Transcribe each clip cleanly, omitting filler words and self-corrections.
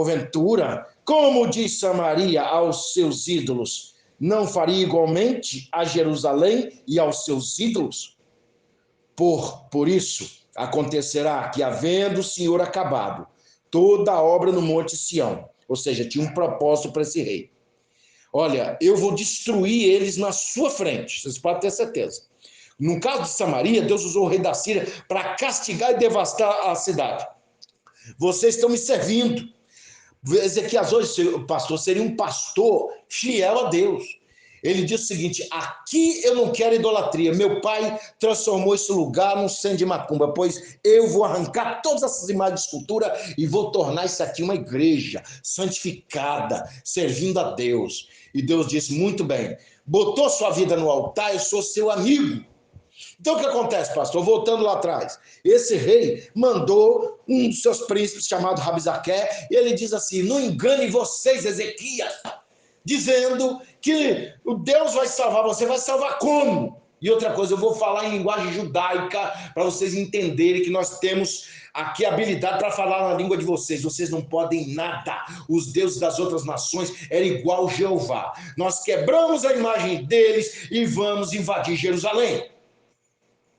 Porventura, como diz Samaria aos seus ídolos, não faria igualmente a Jerusalém e aos seus ídolos? Por isso, acontecerá que, havendo o Senhor acabado toda a obra no Monte Sião, ou seja, tinha um propósito para esse rei. Olha, eu vou destruir eles na sua frente, vocês podem ter certeza. No caso de Samaria, Deus usou o rei da Síria para castigar e devastar a cidade. Vocês estão me servindo. Ezequias hoje, pastor, seria um pastor fiel a Deus. Ele diz o seguinte: aqui eu não quero idolatria. Meu pai transformou esse lugar num centro de macumba, pois eu vou arrancar todas essas imagens de escultura e vou tornar isso aqui uma igreja santificada, servindo a Deus. E Deus disse: muito bem, botou sua vida no altar, eu sou seu amigo. Então o que acontece, pastor? Voltando lá atrás, esse rei mandou um dos seus príncipes chamado Rabsaque, e ele diz assim: não engane vocês, Ezequias, dizendo que o Deus vai salvar você. Vai salvar como? E outra coisa, eu vou falar em linguagem judaica para vocês entenderem que nós temos aqui habilidade para falar na língua de vocês. Vocês não podem nada. Os deuses das outras nações eram igual Jeová. Nós quebramos a imagem deles e vamos invadir Jerusalém.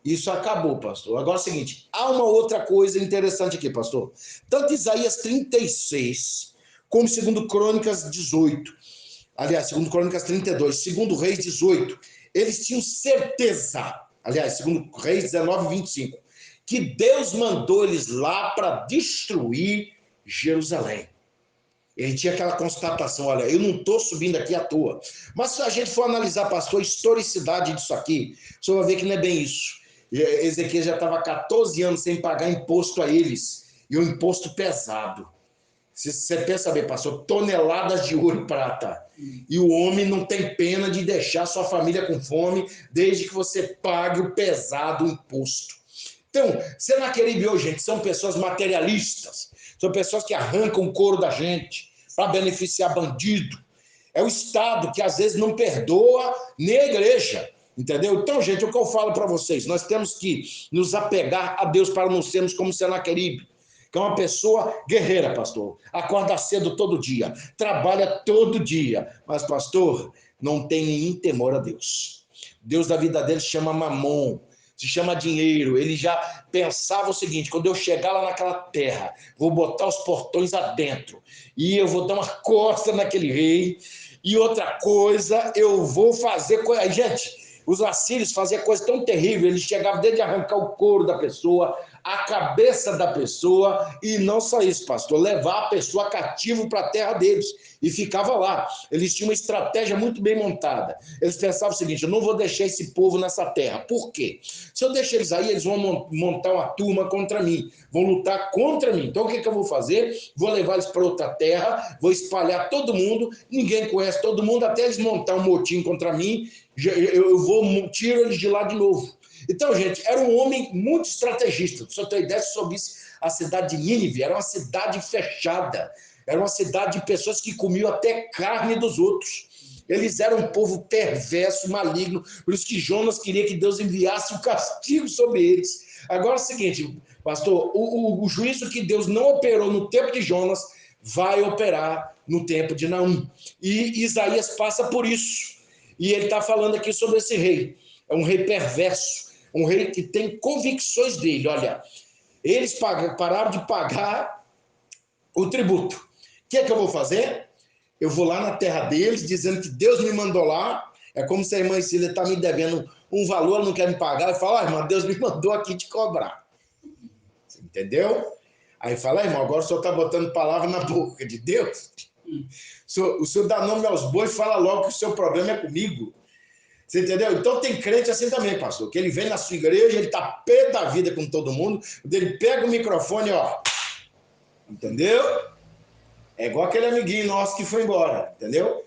Isso acabou, pastor. Agora é o seguinte, há uma outra coisa interessante aqui, pastor. Tanto Isaías 36, como 2 Crônicas 18, aliás, 2 Crônicas 32, 2 Reis 18, eles tinham certeza, aliás, 2 Reis 19, 25, que Deus mandou eles lá para destruir Jerusalém. Ele tinha aquela constatação: olha, eu não estou subindo aqui à toa. Mas se a gente for analisar, pastor, a historicidade disso aqui, você vai ver que não é bem isso. Ezequiel já estava 14 anos sem pagar imposto a eles, e um imposto pesado. Você pensa bem, pastor, toneladas de ouro e prata. E o homem não tem pena de deixar sua família com fome, desde que você pague o pesado imposto. Então, Senaqueribe hoje, gente, são pessoas materialistas, são pessoas que arrancam o couro da gente para beneficiar bandido. É o Estado que às vezes não perdoa nem a igreja. Entendeu? Então, gente, o que eu falo para vocês, nós temos que nos apegar a Deus para não sermos como Senaqueribe, que é uma pessoa guerreira, pastor. Acorda cedo todo dia, trabalha todo dia, mas, pastor, não tem nenhum temor a Deus. Deus da vida dele se chama Mamon, se chama dinheiro. Ele já pensava o seguinte: quando eu chegar lá naquela terra, vou botar os portões adentro e eu vou dar uma costa naquele rei. E outra coisa, eu vou fazer coisa. Gente, os assírios faziam coisa tão terrível, eles chegavam desde arrancar o couro da pessoa, a cabeça da pessoa, e não só isso, pastor, levar a pessoa cativo para a terra deles, e ficava lá. Eles tinham uma estratégia muito bem montada. Eles pensavam o seguinte: eu não vou deixar esse povo nessa terra. Por quê? Se eu deixar eles aí, eles vão montar uma turma contra mim, vão lutar contra mim. Então o que eu vou fazer? Vou levar eles para outra terra, vou espalhar todo mundo, ninguém conhece todo mundo, até eles montar um motim contra mim, eu tiro eles de lá de novo. Então, gente, era um homem muito estrategista. Se eu tenho ideia sobre isso, a cidade de Nínive era uma cidade fechada, era uma cidade de pessoas que comiam até carne dos outros. Eles eram um povo perverso, maligno, por isso que Jonas queria que Deus enviasse o castigo sobre eles. Agora é o seguinte, pastor, o juízo que Deus não operou no tempo de Jonas vai operar no tempo de Naum. E Isaías passa por isso. E ele está falando aqui sobre esse rei. É um rei perverso, um rei que tem convicções dele. Olha, eles pararam de pagar o tributo. O que é que eu vou fazer? Eu vou lá na terra deles, dizendo que Deus me mandou lá. É como se a irmã Cília está me devendo um valor, ela não quer me pagar. Eu falo: irmã, Deus me mandou aqui te cobrar. Você entendeu? Aí fala: irmão, agora o senhor está botando palavra na boca de Deus? O senhor dá nome aos bois e fala logo que o seu problema é comigo. Você entendeu? Então tem crente assim também, pastor, que ele vem na sua igreja, ele tá pé da vida com todo mundo, ele pega o microfone, ó, entendeu? É igual aquele amiguinho nosso que foi embora, entendeu?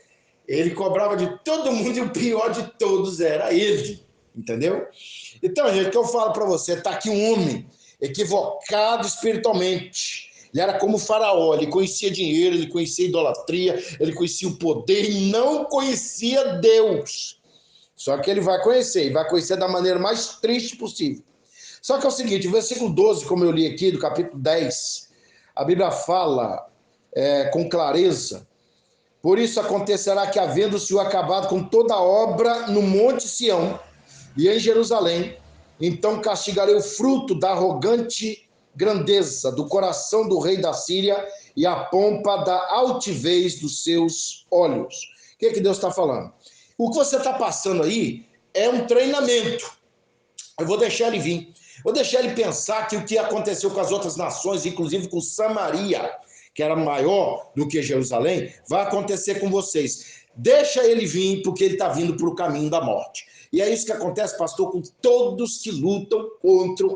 Ele cobrava de todo mundo e o pior de todos era ele, entendeu? Então, gente, o que eu falo para você, tá aqui um homem equivocado espiritualmente. Ele era como o faraó, ele conhecia dinheiro, ele conhecia idolatria, ele conhecia o poder e não conhecia Deus. Só que ele vai conhecer, e vai conhecer da maneira mais triste possível. Só que é o seguinte, o versículo 12, como eu li aqui, do capítulo 10, a Bíblia fala com clareza. Por isso acontecerá que, havendo o Senhor acabado com toda a obra no monte Sião e em Jerusalém, então castigarei o fruto da arrogante grandeza do coração do rei da Síria e a pompa da altivez dos seus olhos. O que Deus está falando? O que você está passando aí é um treinamento. Eu vou deixar ele vir. Vou deixar ele pensar que o que aconteceu com as outras nações, inclusive com Samaria, que era maior do que Jerusalém, vai acontecer com vocês. Deixa ele vir, porque ele está vindo para o caminho da morte. E é isso que acontece, pastor, com todos que lutam contra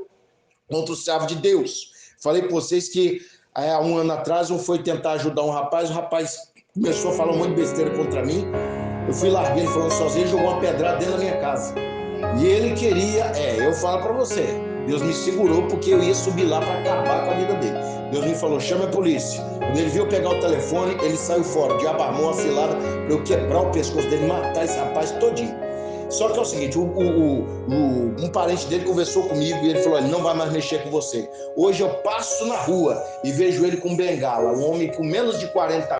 o servo de Deus. Falei para vocês que há um ano atrás eu fui tentar ajudar um rapaz, o rapaz começou a falar um monte de besteira contra mim. Eu fui larguei ele falando sozinho, ele jogou uma pedrada dentro da minha casa. E ele queria, eu falo para você, Deus me segurou porque eu ia subir lá para acabar com a vida dele. Deus me falou, chama a polícia. Quando ele viu eu pegar o telefone, ele saiu fora. O diabo armou uma cilada para eu quebrar o pescoço dele, matar esse rapaz todinho. Só que é o seguinte, um parente dele conversou comigo e ele falou, ele não vai mais mexer com você. Hoje eu passo na rua e vejo ele com bengala, um homem com menos de 40